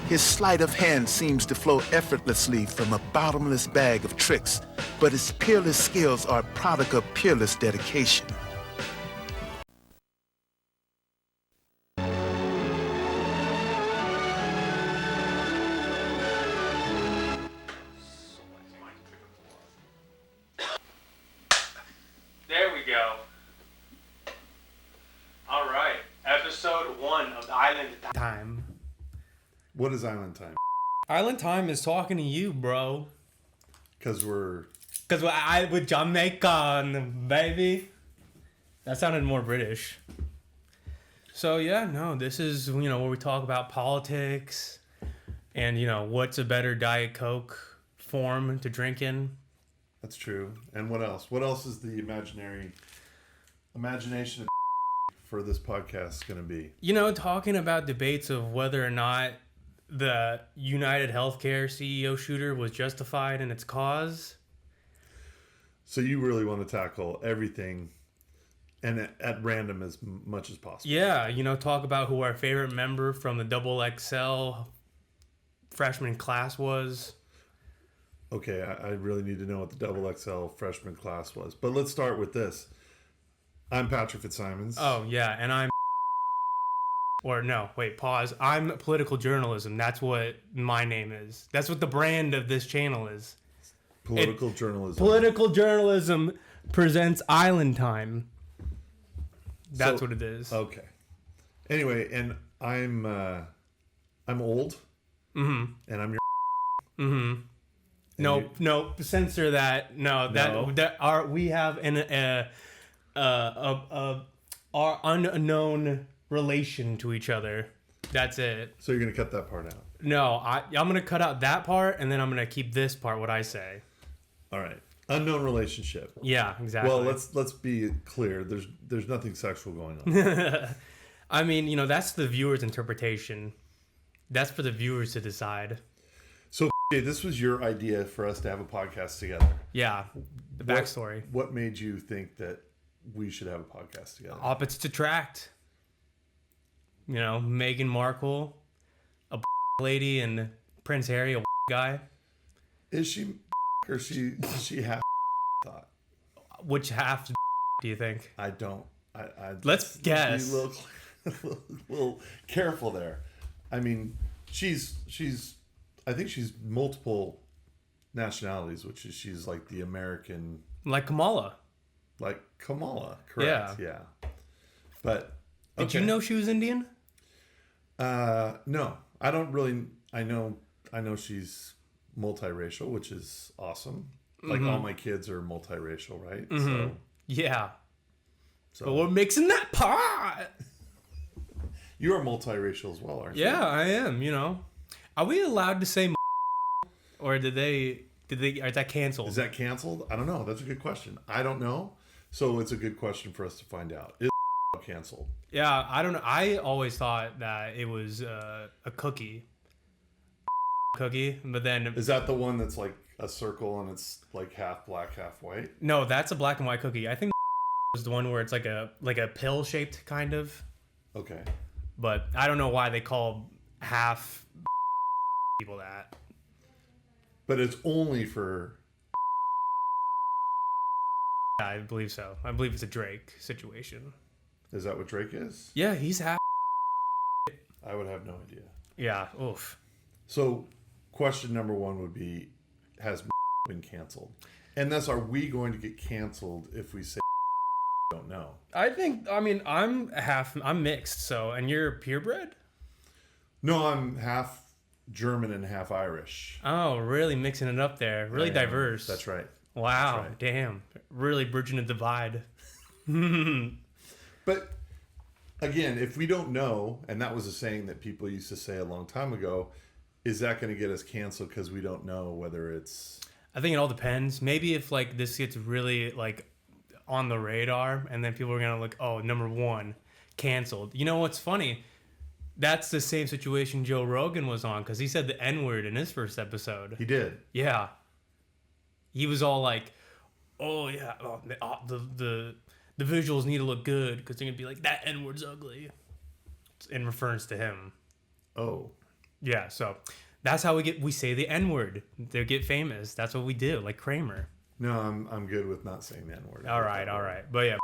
His sleight of hand seems to flow effortlessly from a bottomless bag of tricks, but his peerless skills are a product of peerless dedication. There we go. All right, episode 1 of Island Time. What is Island Time? Island Time is talking to you, bro. Because we're with Jamaican, baby. That sounded more British. So yeah, no, this is, where we talk about politics and, what's a better Diet Coke form to drink in. That's true. And what else? What else is the imagination of for this podcast going to be? Talking about debates of whether or not the United Healthcare CEO shooter was justified in its cause. So you really want to tackle everything and at random as much as possible. Yeah, talk about who our favorite member from the XXL freshman class was. Okay, I really need to know what the XXL freshman class was. But let's start with this. I'm Patrick Fitzsimons. Oh, yeah, and I'm... Or no, wait, pause. I'm political journalism. That's what my name is. That's what the brand of this channel is. Political journalism. Political journalism presents Island Time. That's what it is. Okay. Anyway, and I'm old. Mm-hmm. And I'm your... Mm-hmm. No, censor that. No, we have our unknown relation to each other. That's it. So you're gonna cut that part out? No, I'm gonna cut out that part, and then I'm gonna keep this part. What I say. All right. Unknown relationship. Yeah, exactly. Well, let's be clear. There's nothing sexual going on. I mean, that's the viewer's interpretation. That's for the viewers to decide. So, this was your idea for us to have a podcast together. Yeah, the backstory. What made you think that we should have a podcast together? Opposites attract. Meghan Markle, a lady, and Prince Harry, a guy. Is she or is she half thought? Which half do you think? I don't. Let's guess. Be a little careful there. I mean, I think she's multiple nationalities, which is she's like the American. Like Kamala. Correct. Yeah. But okay. Did you know she was Indian? No, I don't really. I know she's multiracial, which is awesome. Like all my kids are multiracial, right? Mm-hmm. So yeah. But we're mixing that pot. You are multiracial as well, aren't you? Yeah, I am. Are we allowed to say or is that canceled? Is that canceled? I don't know. That's a good question. I don't know. So it's a good question for us to find out. Is canceled? Yeah, I don't know. I always thought that it was a cookie, but then is that the one that's like a circle and it's like half black, half white? No, that's a black and white cookie. I think was the one where it's like a pill shaped kind of. Okay. But I don't know why they call half people that. But it's only for... Yeah, I believe so. I believe it's a Drake situation. Is that what Drake is? Yeah, he's half... I would have no idea. Yeah, oof. So, question number 1 would be, has been canceled? And thus, are we going to get canceled if we say don't know? I'm mixed, so, and you're purebred? No, I'm half German and half Irish. Oh, really mixing it up there. Really diverse. That's right. Wow, that's right. Damn. Really bridging a divide. But again, if we don't know, and that was a saying that people used to say a long time ago, is that going to get us canceled because we don't know whether it's... I think it all depends. Maybe if this gets really on the radar and then people are going to number 1, canceled. You know what's funny? That's the same situation Joe Rogan was on because he said the N-word in his first episode. He did? Yeah. He was all like, oh, yeah, the visuals need to look good because they're going to be like, that N-word's ugly. In reference to him. Oh. Yeah, so that's how we say the N-word. They get famous. That's what we do, like Kramer. No, I'm good with not saying the N-word. All right. But yeah,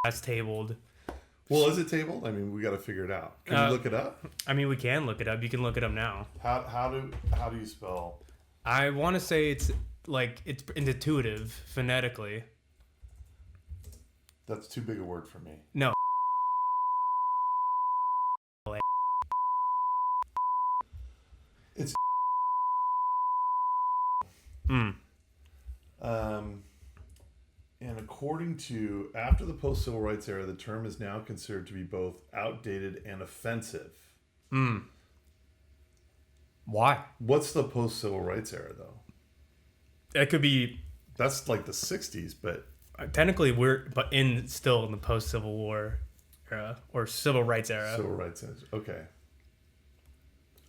that's tabled. Well, is it tabled? I mean, we got to figure it out. Can we look it up? I mean, we can look it up. You can look it up now. How do you spell? I want to say it's intuitive phonetically. That's too big a word for me. No. It's and according to after the post-civil rights era, the term is now considered to be both outdated and offensive. Why? What's the post-civil rights era, though? It could be. That's like the 60s, but Technically, still in the post-Civil War era or Civil Rights era. Civil rights era. Okay.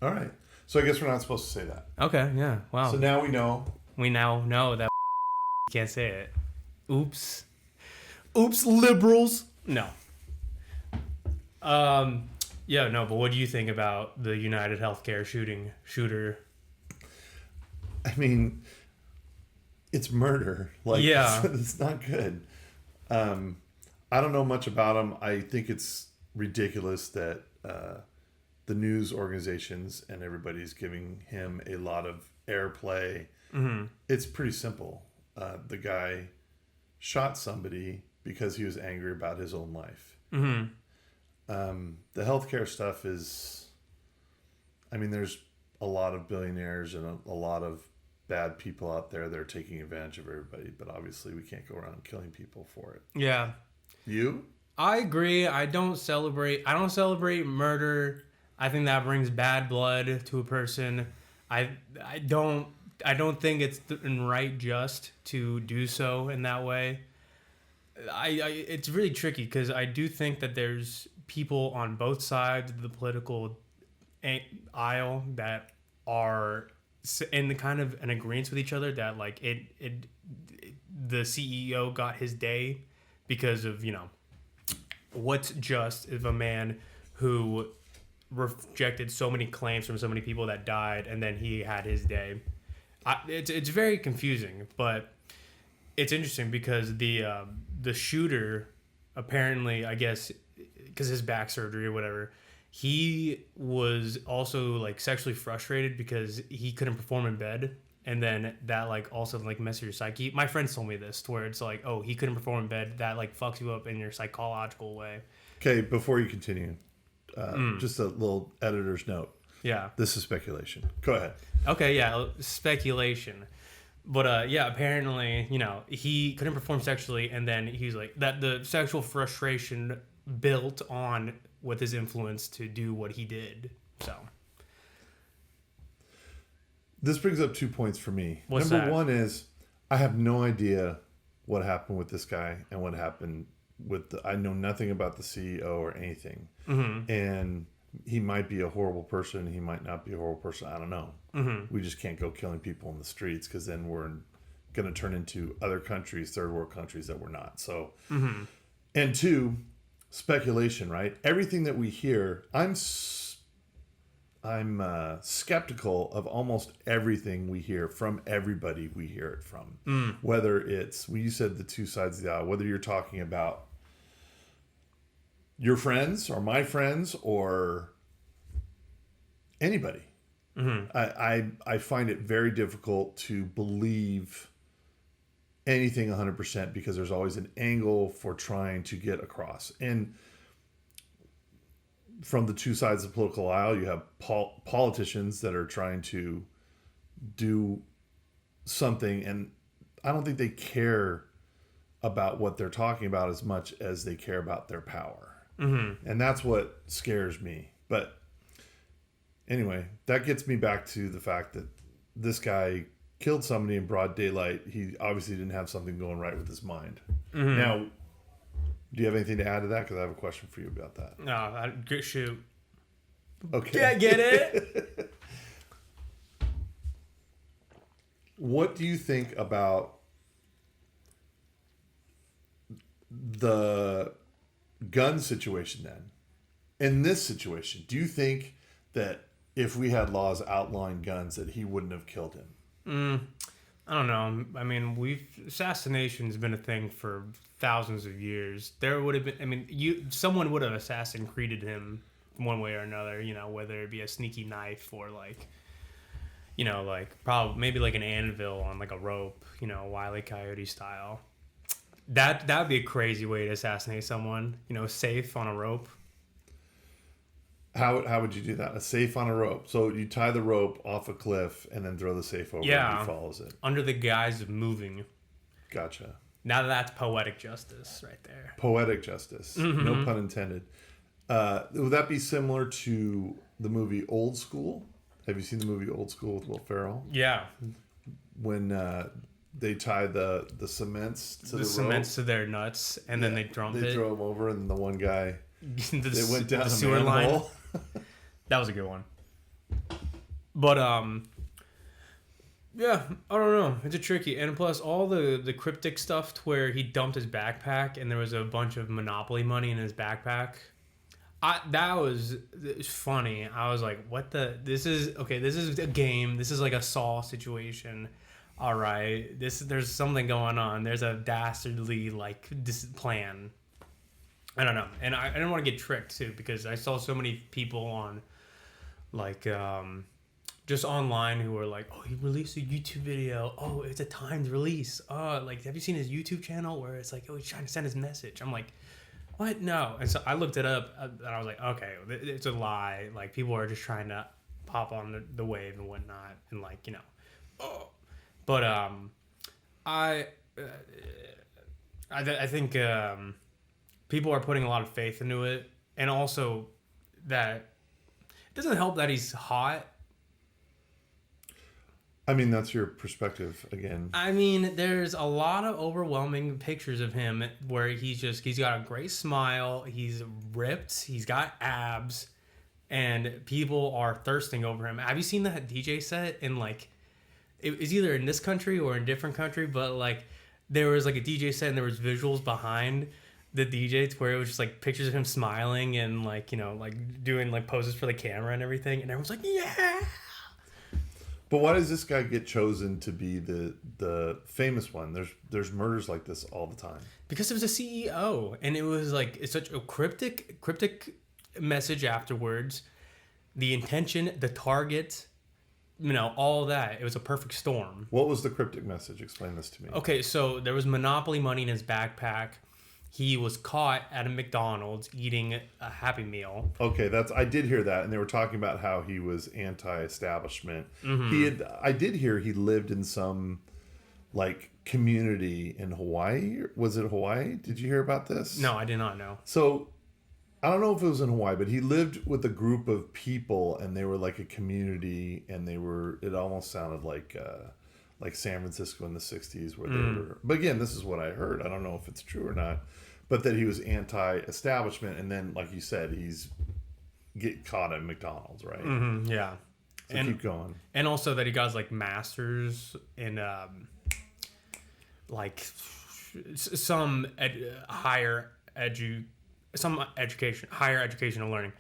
All right. So I guess we're not supposed to say that. Okay, yeah. Wow. So now we know. We now know that you can't say it. Oops, liberals. No. Yeah, no. But what do you think about the United Healthcare shooter? I mean, it's murder. Like, yeah, it's not good. I don't know much about him. I think it's ridiculous that the news organizations and everybody's giving him a lot of airplay. Mm-hmm. It's pretty simple. The guy shot somebody because he was angry about his own life. Mm-hmm. The healthcare stuff is, I mean, there's a lot of billionaires and a lot of bad people out there that are taking advantage of everybody, but obviously we can't go around killing people for it. Yeah. You? I agree. I don't celebrate murder. I think that brings bad blood to a person. I don't think it's right just to do so in that way. It's really tricky because I do think that there's people on both sides of the political aisle that are in the kind of an agreement with each other that like the CEO got his day because of, you know, what's just if a man who rejected so many claims from so many people that died and then he had his day. It's very confusing, but it's interesting because the shooter apparently, I guess, because his back surgery or whatever, he was also like sexually frustrated because he couldn't perform in bed, and then that like also like messes your psyche. My friends told me this, to where it's like, oh, he couldn't perform in bed, that like fucks you up in your psychological way. Okay, before you continue, just a little editor's note. Yeah. This is speculation. Go ahead. Okay, yeah, speculation. But yeah, apparently, you know, he couldn't perform sexually, and then he's like that the sexual frustration built on with his influence to do what he did. So this brings up 2 points for me. What's Number that? one is I have no idea what happened with this guy and what happened with I know nothing about the CEO or anything. Mm-hmm. And he might be a horrible person. He might not be a horrible person. I don't know. Mm-hmm. We just can't go killing people in the streets because then we're going to turn into other countries, third world countries that we're not. So, Mm-hmm. And two, speculation, right? Everything that we hear, I'm skeptical of almost everything we hear from everybody we hear it from. Whether it's, well, you said the two sides of the aisle, whether you're talking about your friends or my friends or anybody. Mm-hmm. I find it very difficult to believe anything 100% because there's always an angle for trying to get across. And from the two sides of the political aisle, you have politicians that are trying to do something, and I don't think they care about what they're talking about as much as they care about their power. Mm-hmm. And that's what scares me. But anyway, that gets me back to the fact that this guy killed somebody in broad daylight. He obviously didn't have something going right with his mind. Mm-hmm. Now, do you have anything to add to that? Because I have a question for you about that. No, good shoot. Okay. Yeah, get it? What do you think about the gun situation then? In this situation, do you think that if we had laws outlawing guns, that he wouldn't have killed him? I don't know. I mean, assassination's been a thing for thousands of years. There would have been. I mean, someone would have assassin created him one way or another. You know, whether it be a sneaky knife or like, you know, like probably maybe like an anvil on like a rope. You know, Wile E. Coyote style. That would be a crazy way to assassinate someone. You know, safe on a rope. How would you do that? A safe on a rope. So you tie the rope off a cliff and then throw the safe over and he follows it. Under the guise of moving. Gotcha. Now that's poetic justice right there. Poetic justice. Mm-hmm. No pun intended. Would that be similar to the movie Old School? Have you seen the movie Old School with Will Ferrell? Yeah. When they tie the cements to the cements to their nuts and then they throw them over and the one guy they went down the sewer line. That was a good one. But yeah, I don't know. It's a tricky, and plus all the cryptic stuff to where he dumped his backpack and there was a bunch of Monopoly money in his backpack. That was funny. I was like, "What the? This is a game. This is like a Saw situation. All right, there's something going on. There's a dastardly like this plan." I don't know, and I didn't want to get tricked too because I saw so many people on, like, just online who were like, "Oh, he released a YouTube video. Oh, it's a timed release. Like, have you seen his YouTube channel where it's like, oh, he's trying to send his message?" I'm like, what? No. And so I looked it up and I was like, okay, it's a lie. Like, people are just trying to pop on the wave and whatnot, and like, you know, but I think people are putting a lot of faith into it, and also that it doesn't help that he's hot. I mean, that's your perspective again. I mean, there's a lot of overwhelming pictures of him where he's got a great smile, he's ripped, he's got abs, and people are thirsting over him. Have you seen that DJ set in like, it was either in this country or in a different country, but like there was like a DJ set and there was visuals behind the DJ where it was just like pictures of him smiling and like, you know, like doing like poses for the camera and everything, and everyone's like, yeah. But why does this guy get chosen to be the famous one? There's murders like this all the time. Because it was a CEO, and it was like, it's such a cryptic message afterwards. The intention, the target, you know, all that. It was a perfect storm. What was the cryptic message? Explain this to me. Okay, so there was Monopoly money in his backpack. He was caught at a McDonald's eating a Happy Meal. Okay, I did hear that, and they were talking about how he was anti-establishment. Mm-hmm. I did hear he lived in some like community in Hawaii. Was it Hawaii? Did you hear about this? No, I did not know. So I don't know if it was in Hawaii, but he lived with a group of people, and they were like a community, and it almost sounded like San Francisco in the 60s where they were. But again, this is what I heard. I don't know if it's true or not. But that he was anti-establishment, and then, like you said, he's get caught at McDonald's, right? Mm-hmm, yeah. So keep going. And also that he got like masters in like some higher educational learning,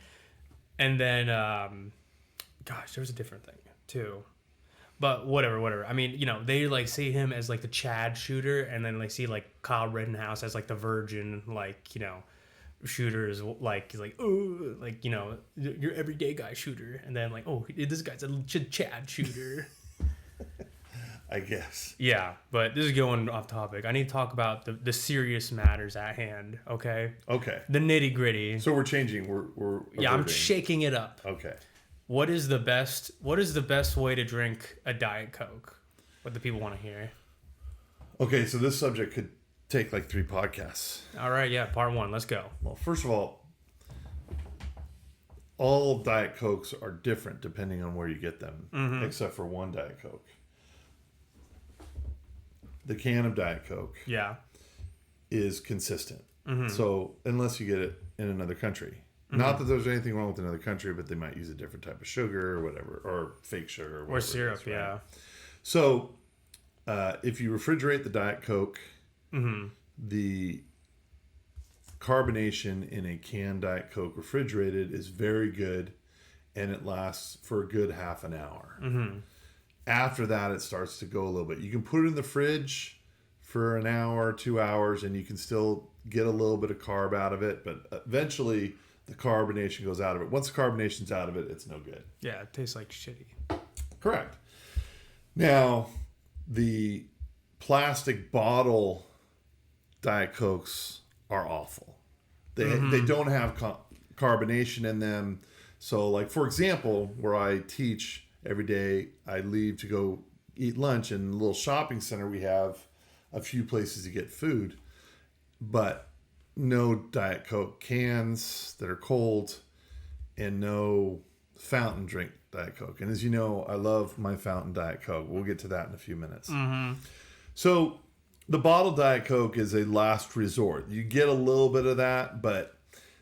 and then gosh, there was a different thing too. But whatever. I mean, you know, they like see him as like the Chad shooter, and then they see like Kyle Rittenhouse as like the virgin, like, you know, shooter is like, he's like, oh, like, you know, your everyday guy shooter, and then like, oh, this guy's a Chad shooter. I guess. Yeah, but this is going off topic. I need to talk about the serious matters at hand. Okay. Okay. The nitty gritty. So we're changing. We're yeah, I'm shaking it up. Okay. What is the best way to drink a Diet Coke? What do people want to hear? Okay, so this subject could take like 3 podcasts. All right, yeah, part 1. Let's go. Well, first of all Diet Cokes are different depending on where you get them, except for one Diet Coke. The can of Diet Coke is consistent. Mm-hmm. So unless you get it in another country. Not that there's anything wrong with another country, but they might use a different type of sugar or whatever, or fake sugar. Or, or syrup, right? Yeah. So if you refrigerate the Diet Coke, the carbonation in a canned Diet Coke refrigerated is very good, and it lasts for a good half an hour. Mm-hmm. After that, it starts to go a little bit. You can put it in the fridge for an hour, 2 hours, and you can still get a little bit of carb out of it, but eventually the carbonation goes out of it. Once the carbonation's out of it, it's no good. Yeah, it tastes like shitty. Correct. Now, the plastic bottle Diet Cokes are awful. They don't have carbonation in them. So, like, for example, where I teach every day, I leave to go eat lunch. In a little shopping center, we have a few places to get food, but no Diet Coke cans that are cold and no fountain drink Diet Coke. And as you know, I love my fountain Diet Coke. We'll get to that in a few minutes. Mm-hmm. So the bottled Diet Coke is a last resort. You get a little bit of that, but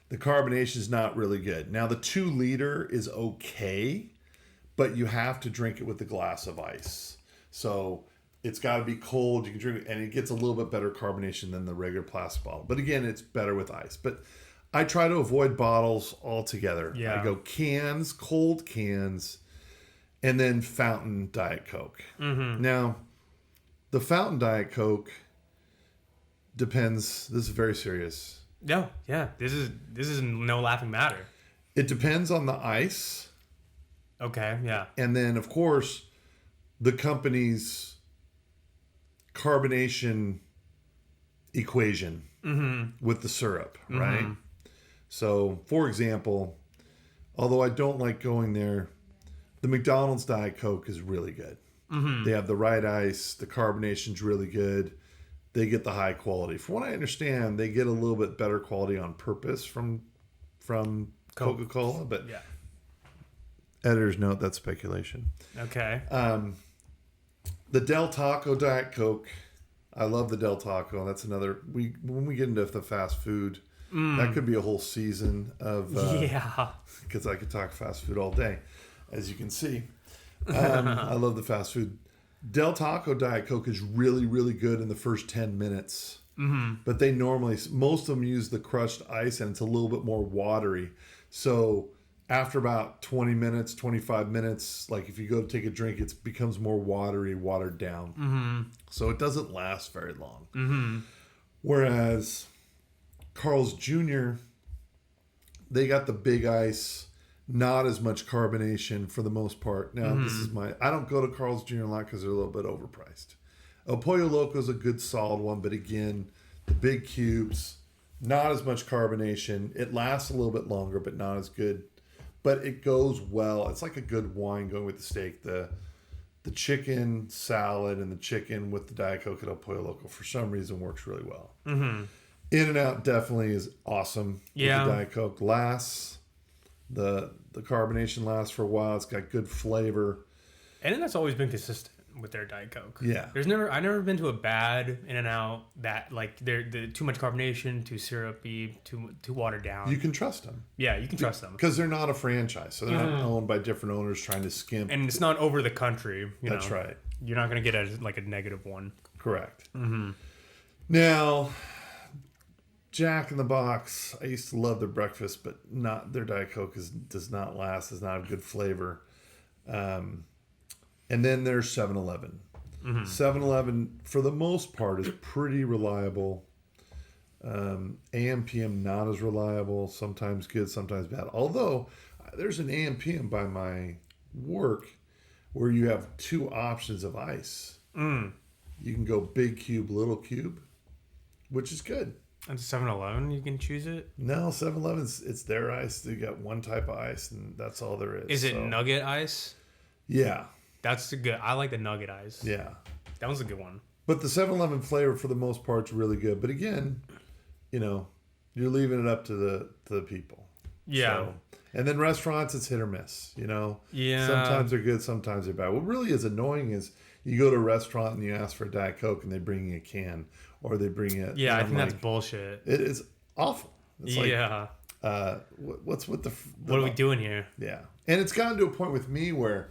the carbonation is not really good. Now, the 2-liter is okay, but you have to drink it with a glass of ice. So it's got to be cold. You can drink it, and it gets a little bit better carbonation than the regular plastic bottle. But again, it's better with ice. But I try to avoid bottles altogether. Yeah. I go cans, cold cans, and then fountain Diet Coke. Mm-hmm. Now, the fountain Diet Coke depends. This is very serious. No, yeah, this is no laughing matter. It depends on the ice. Okay, yeah. And then, of course, the company's carbonation equation with the syrup, right? So, for example, although I don't like going there, the McDonald's Diet Coke is really good. They have the right ice. The carbonation's really good. They get the high quality. From what I understand, they get a little bit better quality on purpose from Coca-Cola, but Yeah. editor's note, that's speculation. Okay. The Del Taco Diet Coke, I love the Del Taco. That's another. When we get into the fast food, that could be a whole season of. Yeah. Because I could talk fast food all day, as you can see. I love the fast food. Del Taco Diet Coke is really, really good in the first 10 minutes. But they normally, most of them use the crushed ice, and it's a little bit more watery. So after about 20 minutes, 25 minutes, like if you go to take a drink, it becomes more watery, watered down. So it doesn't last very long. Whereas Carl's Jr., they got the big ice, not as much carbonation for the most part. Now, this is I don't go to Carl's Jr. a lot because they're a little bit overpriced. El Pollo Loco is a good solid one, but again, the big cubes, not as much carbonation. It lasts a little bit longer, but not as good. But it goes well. It's like a good wine going with the steak. The chicken salad and the chicken with the Diet Coke at El Pollo Loco for some reason works really well. In-N-Out definitely is awesome. Yeah. With the Diet Coke lasts. The carbonation lasts for a while. It's got good flavor. And that's always been consistent with their Diet Coke. Yeah. I've never been to a bad In-N-Out that like they're too much carbonation, too syrupy, too watered down. You can trust them. Yeah, you can trust them. Because they're not a franchise. So they're not owned by different owners trying to skimp. And it's not over the country. That's right. You're not going to get a negative one. Correct. Now, Jack in the Box, I used to love their breakfast, but not their Diet Coke does not last, does not have good flavor. And then there's 7-Eleven. 7-Eleven, for the most part, is pretty reliable. AM PM not as reliable, sometimes good, sometimes bad. Although there's an AM PM by my work where you have two options of ice. You can go big cube, little cube, which is good. And 7-Eleven, you can choose it? No, 7-Eleven's, it's their ice. They got one type of ice, and that's all there is. Is it nugget ice? Yeah. That's the good. I like the nugget ice. Yeah. That one's a good one. But the 7-Eleven flavor, for the most part, is really good. But again, you're leaving it up to the people. Yeah. So, and then restaurants, it's hit or miss. Yeah. Sometimes they're good, sometimes they're bad. What really is annoying is you go to a restaurant and you ask for a Diet Coke and they bring you a can, or they bring it. Yeah, I think that's bullshit. It is awful. It's yeah. What's with the what are we doing here? Yeah, and it's gotten to a point with me where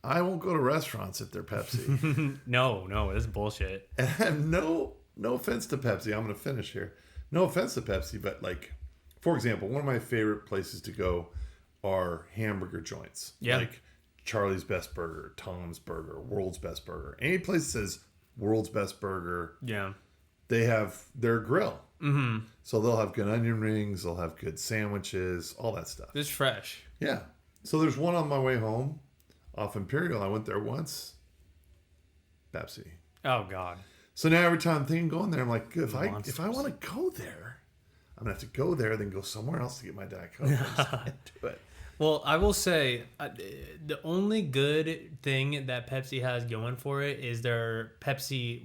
I won't go to restaurants if they're Pepsi. No, this is bullshit. And no offense to Pepsi. I'm going to finish here. No offense to Pepsi, but like, for example, one of my favorite places to go are hamburger joints. Yeah. Like Charlie's Best Burger, Tom's Burger, World's Best Burger. Any place that says World's Best Burger, Yeah. they have their grill. Mm-hmm. So they'll have good onion rings, they'll have good sandwiches, all that stuff. It's fresh. Yeah. So there's one on my way home off Imperial. I went there once. Pepsi. Oh God. So now every time I'm thinking going there, I'm like, if I Monsters. want to go there, I'm gonna have to go there, then go somewhere else to get my Diet Coke. I just can't do it. Well, I will say the only good thing that Pepsi has going for it is their Pepsi.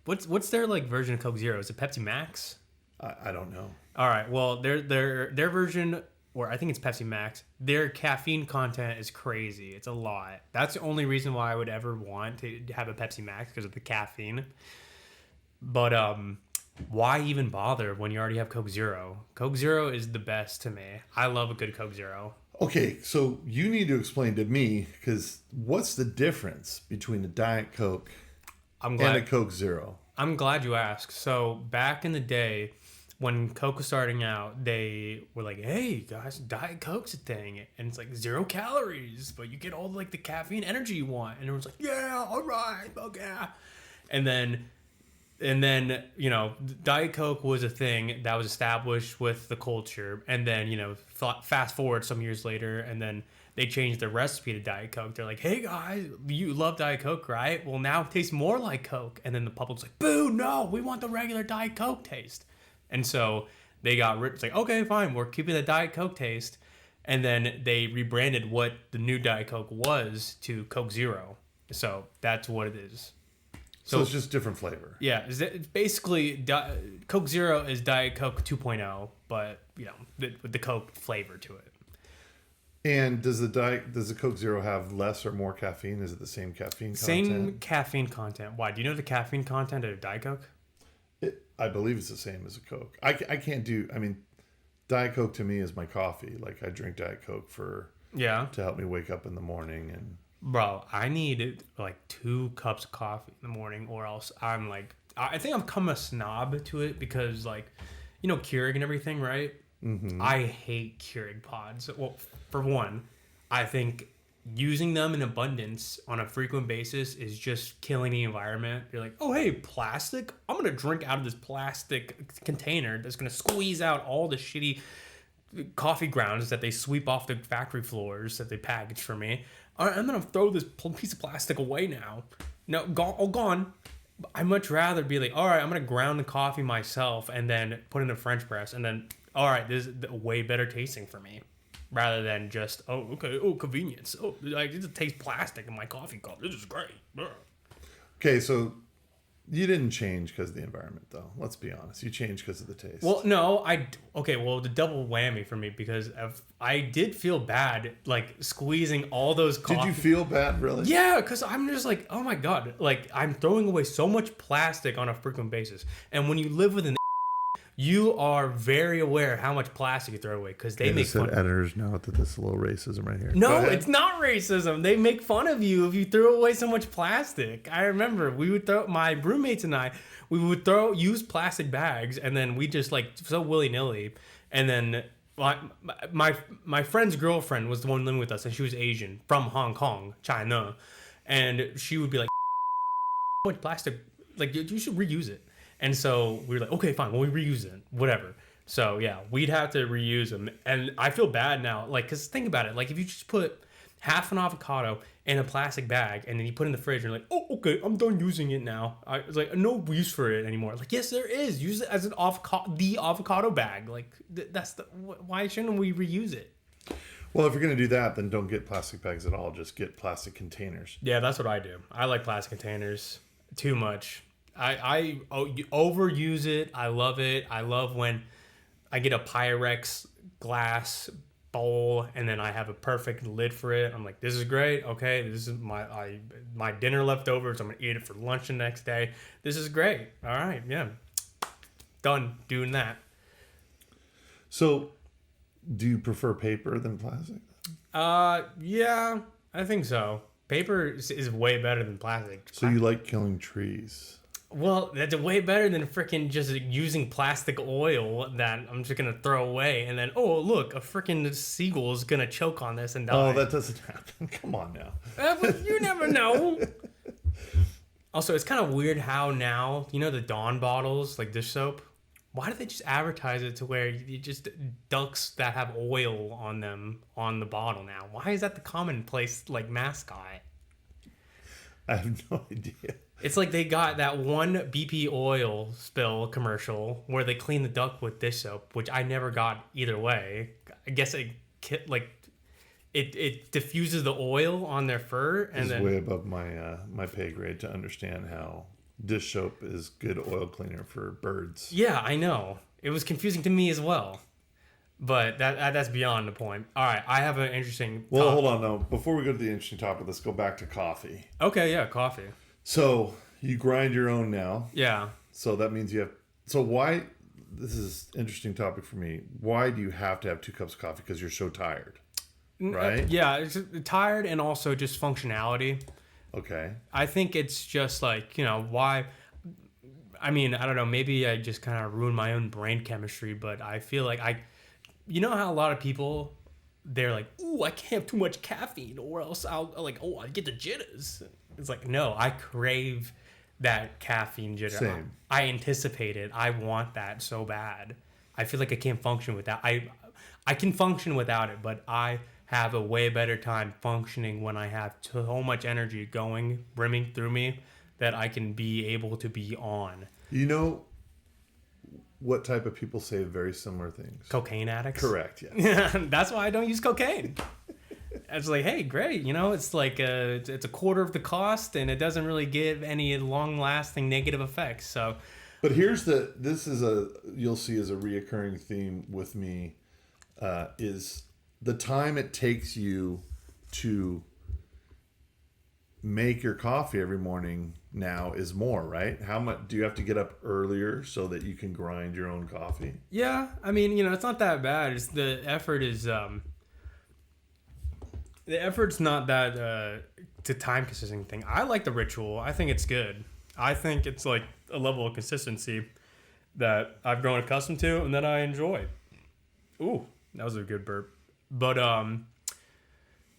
What's their like version of Coke Zero? Is it Pepsi Max? I don't know. All right. Well, their version, or I think it's Pepsi Max. Their caffeine content is crazy. It's a lot. That's the only reason why I would ever want to have a Pepsi Max, because of the caffeine. But why even bother when you already have Coke Zero? Coke Zero is the best to me. I love a good Coke Zero. Okay, so you need to explain to me, because what's the difference between a Diet Coke and a Coke Zero? I'm glad you asked. So back in the day, when Coke was starting out, they were like, "Hey guys, Diet Coke's a thing, and it's like 0 calories, but you get all like the caffeine energy you want." And everyone's like, "Yeah, all right, okay." And then Diet Coke was a thing that was established with the culture. And then fast forward some years later, and then they changed the recipe to Diet Coke. They're like, "Hey guys, you love Diet Coke, right? Well, now it tastes more like Coke." And then the public's like, "Boo, no, we want the regular Diet Coke taste." And so they got rid. It's like, okay, fine, we're keeping the Diet Coke taste. And then they rebranded what the new Diet Coke was to Coke Zero. So that's what it is. So it's just different flavor. Yeah, it's basically Coke Zero is Diet Coke 2.0, but with the Coke flavor to it. And does the Coke Zero have less or more caffeine? Is it the same caffeine content? Same caffeine content. Why? Do you know the caffeine content of Diet Coke? I believe it's the same as a Coke. I can't do. I mean, Diet Coke to me is my coffee. Like I drink Diet Coke to help me wake up in the morning. And bro, I need like 2 cups of coffee in the morning, or else I'm like, I think I'm become a snob to it, because like, Keurig and everything, right? Mm-hmm. I hate Keurig pods. Well, for one, I think using them in abundance on a frequent basis is just killing the environment. You're like, oh, hey, plastic? I'm going to drink out of this plastic container that's going to squeeze out all the shitty coffee grounds that they sweep off the factory floors that they package for me. All right, I'm going to throw this piece of plastic away now. No, gone. I'd much rather be like, all right, I'm going to ground the coffee myself and then put it in a French press. And then, all right, this is way better tasting for me. Rather than just, convenience. Oh, I just taste plastic in my coffee cup. This is great. Okay, so you didn't change because of the environment, though. Let's be honest. You changed because of the taste. Well, no, the double whammy for me, because I did feel bad, like, squeezing all those coffee. Did you feel bad, really? Yeah, because I'm just like, oh my God. Like, I'm throwing away so much plastic on a frequent basis. And when you live with an you are very aware how much plastic you throw away, because they make fun. Editors note that this is a little racism right here. No, it's not racism. They make fun of you if you throw away so much plastic. I remember my roommates and I, we would use plastic bags, and then we just like so willy-nilly. And then my friend's girlfriend was the one living with us, and she was Asian from Hong Kong, China, and she would be like, "How much plastic? Like you should reuse it." And so we were like, okay, fine, well, we reuse it, whatever. So yeah, we'd have to reuse them. And I feel bad now, like, because think about it. Like, if you just put half an avocado in a plastic bag and then you put it in the fridge and you're like, oh, okay, I'm done using it now. It's like, no use for it anymore. Like, yes, there is. Use it as the avocado bag. Like, why shouldn't we reuse it? Well, if you're going to do that, then don't get plastic bags at all. Just get plastic containers. Yeah, that's what I do. I like plastic containers too much. I overuse it. I love it. I love when I get a Pyrex glass bowl and then I have a perfect lid for it. I'm like, this is great. Okay, this is my dinner leftovers. I'm gonna eat it for lunch the next day. This is great. All right, yeah, done doing that. So, do you prefer paper than plastic? Yeah, I think so. Paper is way better than plastic. So you like killing trees? Well, that's way better than freaking just using plastic oil that I'm just gonna throw away, and then oh look, a freaking seagull is gonna choke on this and die. Oh, that doesn't happen. Come on now. You never know. Also, it's kind of weird how now, you know, the Dawn bottles, like dish soap, why do they just advertise it to where you just ducks that have oil on them on the bottle now? Why is that the commonplace, like, mascot? I have no idea. It's like they got that one BP oil spill commercial where they clean the duck with dish soap, which I never got either way. I guess it diffuses the oil on their fur, and It's then way above my pay grade to understand how dish soap is good oil cleaner for birds. yeah, I know it was confusing to me as well, but that's beyond the point. All right, I have an interesting. Well, hold on though. Before we go to the interesting topic, let's go back to coffee. Okay, yeah, coffee. So you grind your own now. Yeah. So that means you have. So why? This is an interesting topic for me. Why do you have to have 2 cups of coffee? Because you're so tired, right? Yeah, it's tired and also just functionality. Okay. I think it's just like, you know, why. I mean, I don't know. Maybe I just kind of ruined my own brain chemistry, but I feel like you know how a lot of people, they're like, ooh, I can't have too much caffeine or else I get the jitters. It's like, no, I crave that caffeine jitter. Same. I anticipate it. I want that so bad. I feel like I can't function without. I can function without it, but I have a way better time functioning when I have so much energy brimming through me that I can be able to be on. You know what type of people say very similar things? Cocaine addicts? Correct, yes. That's why I don't use cocaine. It's like, hey, great, you know, it's like it's a quarter of the cost and it doesn't really give any long-lasting negative effects. So, but you'll see as a reoccurring theme with me is the time it takes you to make your coffee every morning now is more, right? How much do you have to get up earlier so that you can grind your own coffee? yeah, I mean, you know, it's not that bad. It's the effort is the effort's not that to time consisting thing. I like the ritual. I think it's good. I think it's like a level of consistency that I've grown accustomed to and that I enjoy. Ooh, that was a good burp. But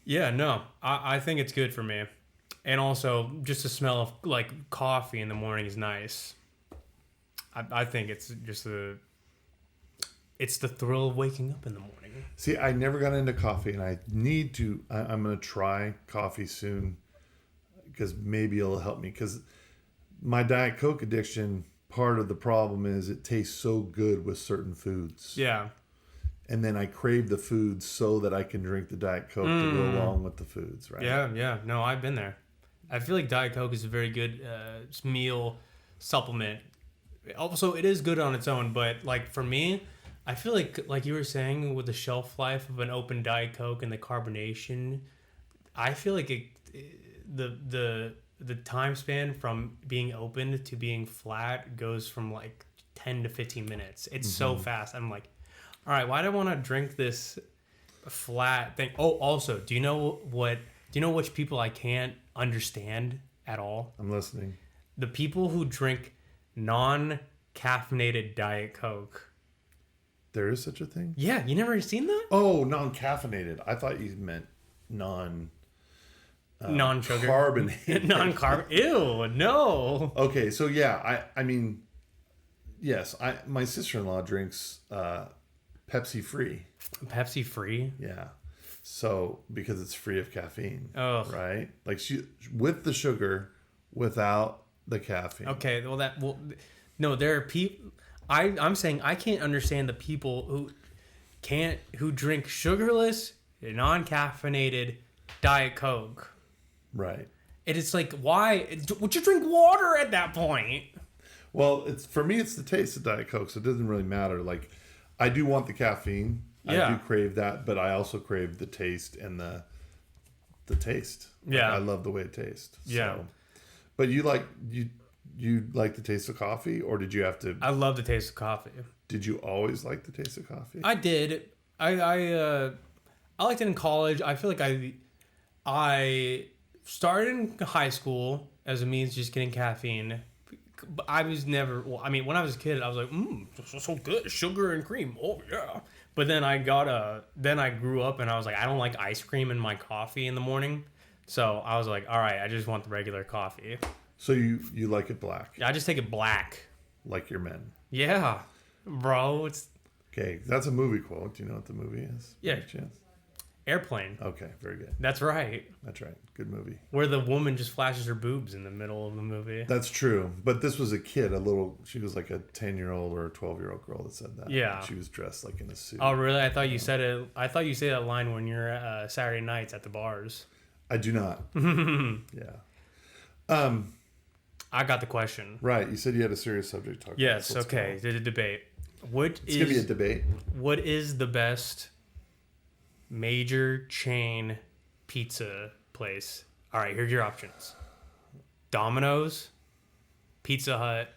yeah, no, I think it's good for me. And also, just the smell of like coffee in the morning is nice. I think it's just it's the thrill of waking up in the morning. See, I never got into coffee, and I need to. I'm going to try coffee soon because maybe it'll help me. Because my Diet Coke addiction, part of the problem is it tastes so good with certain foods. Yeah. And then I crave the foods so that I can drink the Diet Coke to go along with the foods, right? Yeah. No, I've been there. I feel like Diet Coke is a very good meal supplement. Also, it is good on its own, but like for me, I feel like you were saying with the shelf life of an open Diet Coke and the carbonation, I feel like the time span from being open to being flat goes from like 10 to 15 minutes. It's so fast. I'm like, all right, why do I want to drink this flat thing? Oh, also, do you know which people I can't understand at all? I'm listening. The people who drink non-caffeinated Diet Coke. There is such a thing? Yeah, you never seen that? Oh, non-caffeinated. I thought you meant non-sugar. Carbonated. Non-carb. Ew, no. Okay, so yeah, I mean, yes, my sister-in-law drinks Pepsi free. Pepsi free? Yeah. So because it's free of caffeine. Oh. Right? Like she with the sugar, without the caffeine. Okay, no, there are people. I'm saying I can't understand the people who drink sugarless, non-caffeinated Diet Coke. Right. And it's like, why would you drink water at that point? Well, for me it's the taste of Diet Coke, so it doesn't really matter. Like I do want the caffeine. Yeah. I do crave that, but I also crave the taste and the taste. Yeah. I love the way it tastes. Yeah. So. But you like the taste of coffee, or did you have to? I love the taste of coffee. Did you always like the taste of coffee? I did. I liked it in college. I feel like I started in high school as a means of just getting caffeine. I was never. Well, I mean, when I was a kid, I was like, this is so good, sugar and cream. Oh yeah. But then I grew up and I was like, I don't like ice cream in my coffee in the morning. So I was like, all right, I just want the regular coffee. So you like it black? I just take it black. Like your men? Yeah, bro. It's okay. That's a movie quote. Do you know what the movie is? Yeah. Airplane. Okay, very good. That's right. That's right. Good movie. Where the woman just flashes her boobs in the middle of the movie. That's true. But this was a kid, she was like a 10-year-old or a 12-year-old girl that said that. Yeah. She was dressed like in a suit. Oh, really? I thought you said it. I thought you say that line when you're Saturday nights at the bars. I do not. Yeah. I got the question. Right. You said you had a serious subject to talk about. Yes. Okay. The debate. It's going to be a debate. What is the best major chain pizza place? All right, here's your options: Domino's, Pizza Hut,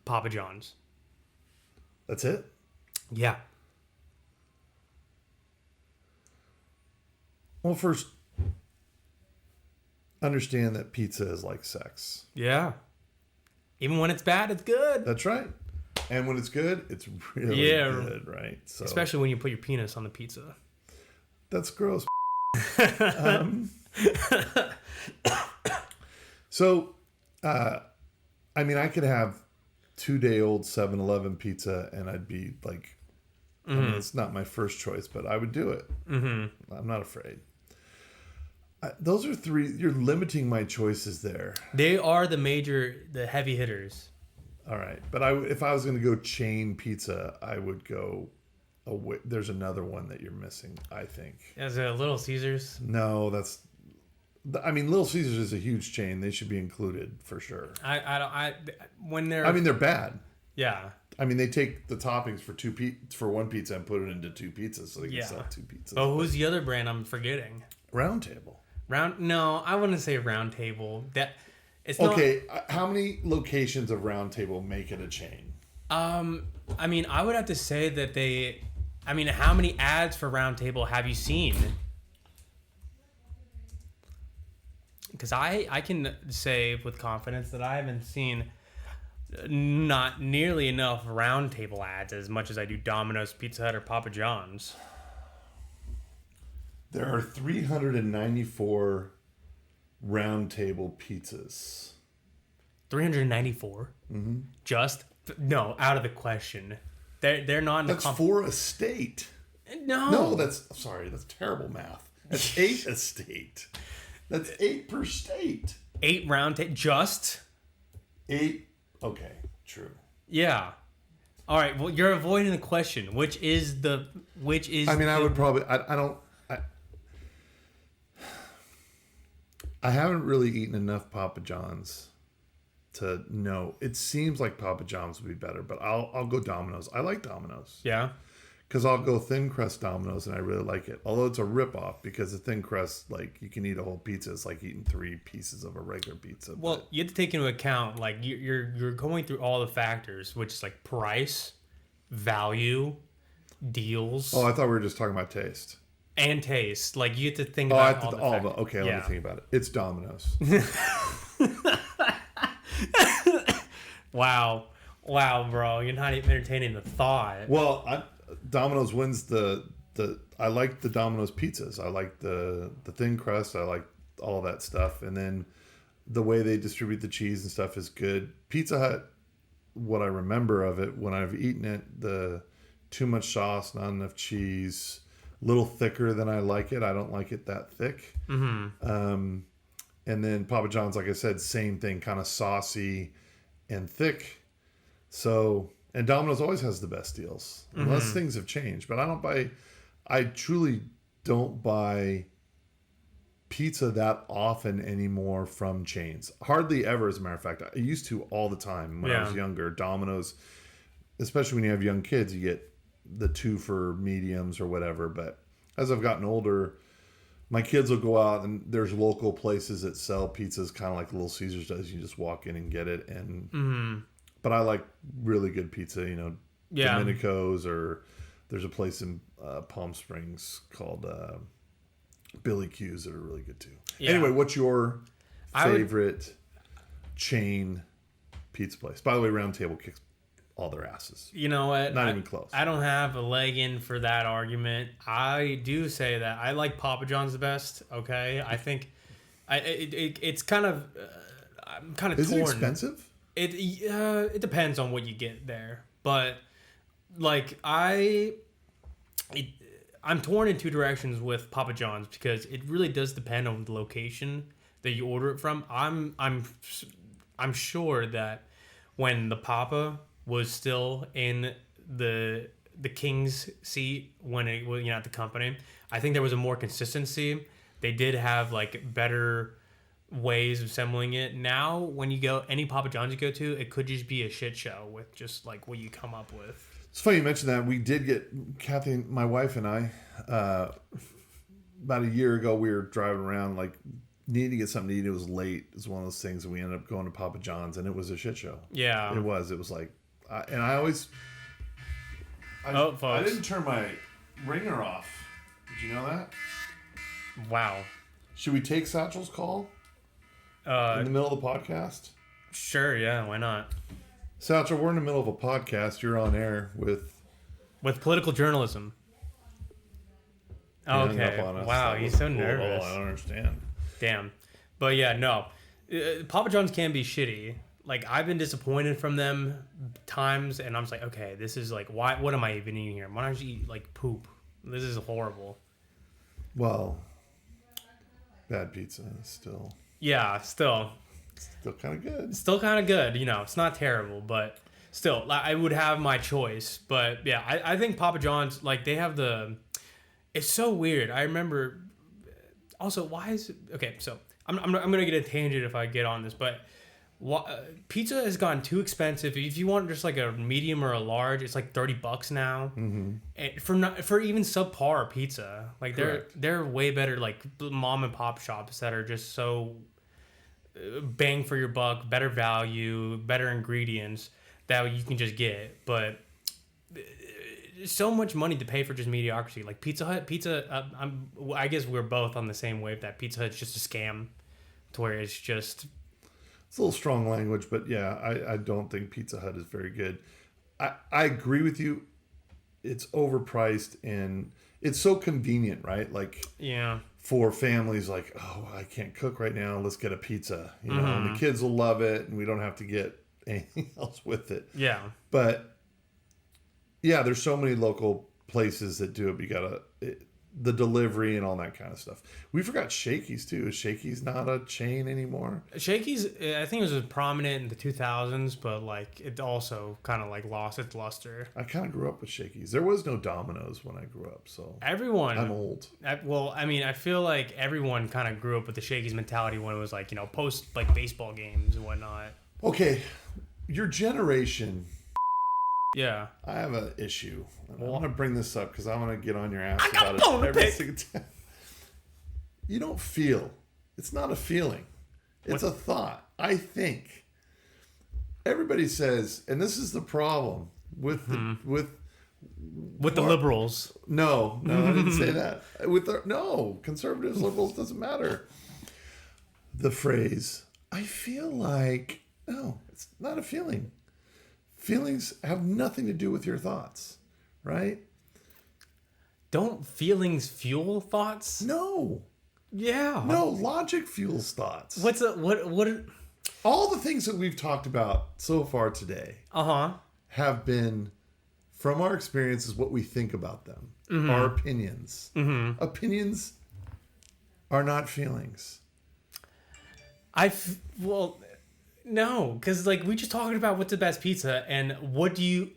Papa John's. That's it? Yeah. Well, first, understand that pizza is like sex. Yeah. Even when it's bad, it's good. That's right. And when it's good, it's really good, right? So, especially when you put your penis on the pizza. That's gross. So, I mean, I could have 2-day-old 7-Eleven pizza and I'd be like, I mean, it's not my first choice, but I would do it. Mm-hmm. I'm not afraid. Those are three. You're limiting my choices there. They are the heavy hitters. All right. But if I was going to go chain pizza, I would go away. There's another one that you're missing, I think. Is it Little Caesars? No, I mean, Little Caesars is a huge chain. They should be included for sure. When they're. I mean, they're bad. Yeah. I mean, they take the toppings for one pizza and put it into 2 pizzas, so they can sell 2 pizzas. Oh, who's the other brand I'm forgetting? Round Table. No, I wouldn't say Round Table. It's okay. How many locations of Round Table make it a chain? I mean, I would have to say that how many ads for Round Table have you seen? Because I can say with confidence that I haven't seen not nearly enough Round Table ads as much as I do Domino's, Pizza Hut, or Papa John's. There are 394 Round Table pizzas. 394? Mm-hmm. Out of the question. They're not in That's for a state. No, that's terrible math. That's 8 a state. That's 8 per state. 8 round table, just 8. Okay, true. Yeah. All right. Well, you're avoiding the question. I would probably. I haven't really eaten enough Papa John's to know. It seems like Papa John's would be better, but I'll go Domino's. I like Domino's. Yeah. Because I'll go thin crust Domino's and I really like it. Although it's a ripoff because the thin crust, like you can eat a whole pizza. It's like eating 3 pieces of a regular pizza. Well, you have to take into account like you're going through all the factors, which is like price, value, deals. Oh, I thought we were just talking about taste. And taste. Like you have to think about all the factors. Okay, let me think about it. It's Domino's. Wow, bro, you're not even entertaining the thought. Well, Domino's wins the. I like the Domino's pizzas. I like the thin crust. I like all that stuff, and then the way they distribute the cheese and stuff is good. Pizza Hut, what I remember of it when I've eaten it, the too much sauce, not enough cheese, a little thicker than I like it. I don't like it that thick. Mm-hmm. And then Papa John's, like I said, same thing, kind of saucy and thick. So, and Domino's always has the best deals, unless things have changed. But I truly don't buy pizza that often anymore from chains. Hardly ever, as a matter of fact. I used to all the time when I was younger. Domino's, especially when you have young kids, you get the 2 for mediums or whatever. But as I've gotten older, my kids will go out and there's local places that sell pizzas, kind of like Little Caesars does. You just walk in and get it. And but I like really good pizza, Domenico's, or there's a place in Palm Springs called Billy Q's that are really good too. Yeah. Anyway, what's your favorite chain pizza place. By the way, Round Table kicks all their asses. You know what? Not even close. I don't have a leg in for that argument. I do say that I like Papa John's the best. Okay, I think it's kind of I'm kind of torn. Is it expensive? It depends on what you get there, but like I'm torn in two directions with Papa John's because it really does depend on the location that you order it from. I'm sure that when the Papa was still in the king's seat when it was at the company, I think there was a more consistency. They did have like better ways of assembling it. Now when you go any Papa John's you go to, it could just be a shit show with just like what you come up with. It's funny you mentioned that. We did get Kathy, my wife, and I about a year ago. We were driving around like needing to get something to eat. It was late. It was one of those things, and we ended up going to Papa John's, and it was a shit show. Yeah, it was. It was like, and I always. I didn't turn my ringer off. Did you know that? Wow. Should we take Satchel's call in the middle of the podcast? Sure. Yeah. Why not? Satchel, we're in the middle of a podcast. You're on air with political journalism. Okay. Wow, he's so nervous. I don't understand. Damn. But yeah, no. Papa John's can be shitty. Like, I've been disappointed from them times, and I'm just like, okay, this is like, why? What am I even eating here? Why don't you eat like poop? This is horrible. Well, bad pizza still. Yeah, still kind of good. Still kind of good. It's not terrible, but still, I would have my choice. But yeah, I think Papa John's, like, they have it's so weird. I remember, also, why is it, okay, so I'm going to get a tangent if I get on this, but pizza has gotten too expensive. If you want just like a medium or a large, it's like $30 now. Mm-hmm. For even subpar pizza, like they're way better, like mom and pop shops that are just so bang for your buck, better value, better ingredients that you can just get. But so much money to pay for just mediocrity. Like Pizza Hut, I guess we're both on the same wave that Pizza Hut's just a scam, to where it's just. It's a little strong language, but yeah, I don't think Pizza Hut is very good. I agree with you. It's overpriced and it's so convenient, right? Like, yeah, for families, like, oh, I can't cook right now. Let's get a pizza. And the kids will love it, and we don't have to get anything else with it. Yeah, but yeah, there's so many local places that do it. You gotta the delivery and all that kind of stuff. We forgot Shakey's too. Is Shakey's not a chain anymore? Shakey's, I think it was prominent in the 2000s, but like it also kind of like lost its luster. I kind of grew up with Shakey's. There was no Domino's when I grew up, so everyone. I'm old. I feel like everyone kind of grew up with the Shakey's mentality when it was like post like baseball games and whatnot. Okay, your generation. Yeah. I have an issue. I want to bring this up because I want to get on your ass about it every single time. You don't feel. It's not a feeling. It's a thought. I think. Everybody says, and this is the problem with the liberals. No, I didn't say that. Conservatives, liberals, doesn't matter. The phrase, I feel like, no, it's not a feeling. Feelings have nothing to do with your thoughts, right? Don't feelings fuel thoughts? No. Yeah. No, logic fuels thoughts. What? All the things that we've talked about so far today have been from our experiences, what we think about them, our opinions. Mm-hmm. Opinions are not feelings. No, because like we just talking about what's the best pizza, and what do you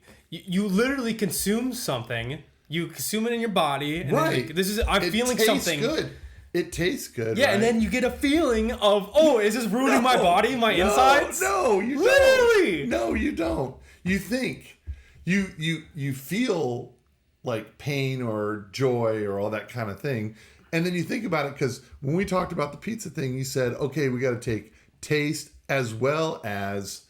literally consume something, you consume it in your body, and right? I'm feeling something. Good. It tastes good. Yeah, right? And then you get a feeling of, is this ruining my body, my insides? No, you literally. Don't. No, you don't. You think you feel like pain or joy or all that kind of thing, and then you think about it because when we talked about the pizza thing, you said, okay, we got to take taste as well as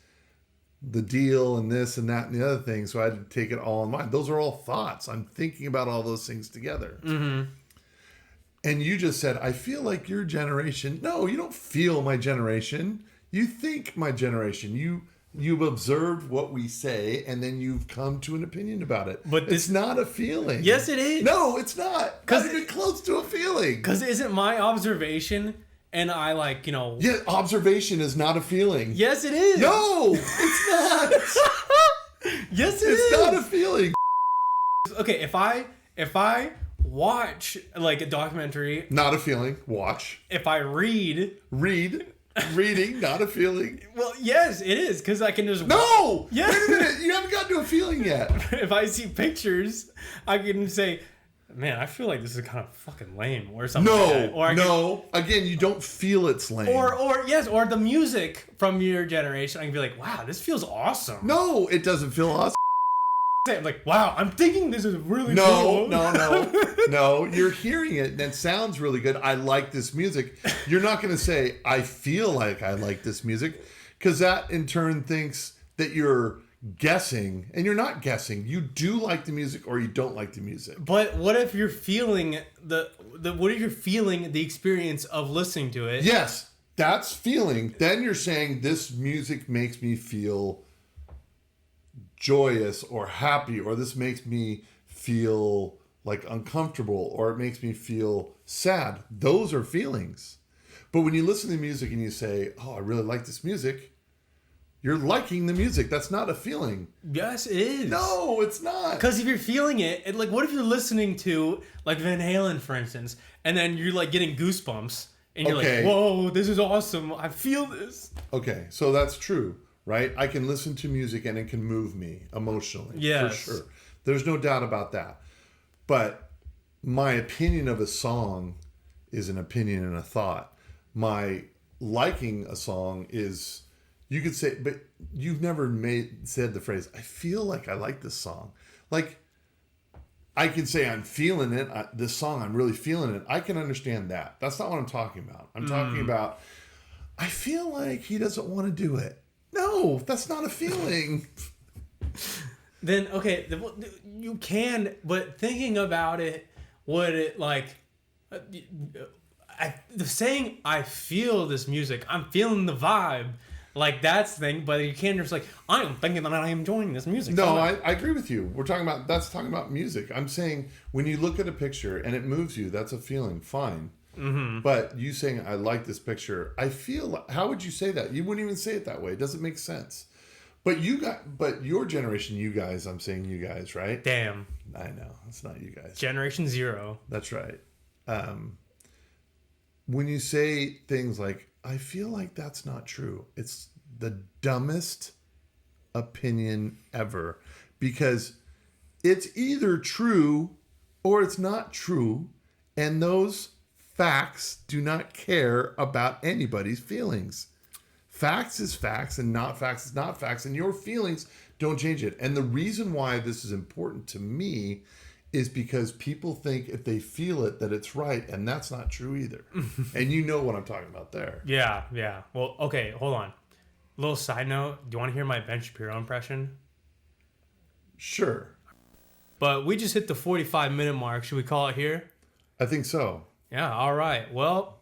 the deal and this and that and the other thing. So I had to take it all in mind. Those are all thoughts. I'm thinking about all those things together. Mm-hmm. And you just said, I feel like your generation. No, you don't feel my generation. You think my generation. You've observed what we say, and then you've come to an opinion about it. But it's not a feeling. Yes, it is. No, it's not. Not even close to a feeling. Because isn't my observation, and I Yeah, observation is not a feeling. Yes, it is. No, it's not. Yes, it is. It's not a feeling. Okay, if I watch like a documentary, Not a feeling. Watch. if I read, Reading, not a feeling. well, yes, it is because I can just No! Yeah. Wait a minute. You haven't gotten to a feeling yet. If I see pictures, I can say, man, I feel like this is kind of fucking lame or something. like that. Or I No. Again, you don't feel it's lame. or the music from your generation, I can be like, wow, this feels awesome. No, it doesn't feel awesome. I'm like, wow, I'm thinking this is really No, cool. no. You're hearing it and it sounds really good. I like this music. You're not going to say, I feel like I like this music, because that in turn thinks that you're guessing, and you're not guessing. You do like the music or you don't like the music. But what if you're feeling what if you're feeling the experience of listening to it? Yes, that's feeling. Then you're saying this music makes me feel joyous or happy, or this makes me feel like uncomfortable, or it makes me feel sad. Those are feelings. But when you listen to music and you say, oh, I really like this music, you're liking the music. That's not a feeling. Yes, it is. No, it's not. Because if you're feeling it, like, what if you're listening to like Van Halen, for instance, and then you're like getting goosebumps, and you're Okay. like, whoa, this is awesome. I feel this. Okay, so that's true, right? I can listen to music and it can move me emotionally. Yes. For sure. There's no doubt about that. But my opinion of a song is an opinion and a thought. My liking a song is, you could say, but you've never said the phrase, I feel like I like this song. Like, I can say I'm feeling it. This song, I'm really feeling it. I can understand that. That's not what I'm talking about. I'm talking about, I feel like he doesn't want to do it. No, that's not a feeling. Then, okay, you can, but thinking about it, would it like, the saying, I feel this music, I'm feeling the vibe, like that's the thing, but you can't just like, I'm thinking that I'm enjoying this music. No, I agree with you. Talking about music. I'm saying when you look at a picture and it moves you, that's a feeling, fine. Mm-hmm. But you saying, I like this picture, I feel, how would you say that? You wouldn't even say it that way. It doesn't make sense. But your generation, you guys, I'm saying you guys, right? Damn. I know. It's not you guys. Generation Zero. That's right. When you say things like, I feel like that's not true, it's the dumbest opinion ever, because it's either true or it's not true, and those facts do not care about anybody's feelings. Facts is facts, and not facts is not facts, and your feelings don't change it. And the reason why this is important to me is because people think if they feel it that it's right, and that's not true either. And you know what I'm talking about there. Yeah. Well, okay, hold on. Little side note, do you want to hear my Ben Shapiro impression? Sure. But we just hit the 45-minute mark. Should we call it here? I think so. Yeah, all right. Well,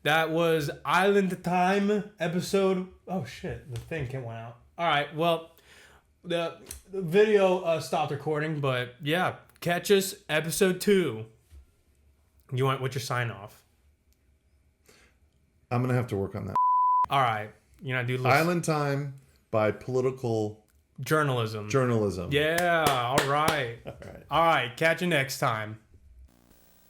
that was Island Time episode. Oh, shit. The thing went out. All right. Well, the video stopped recording, but yeah, catch us episode 2. What's your sign off? I'm going to have to work on that. All right. Do Island Time by Political journalism. Journalism. Yeah. All right. All right. All right. Catch you next time.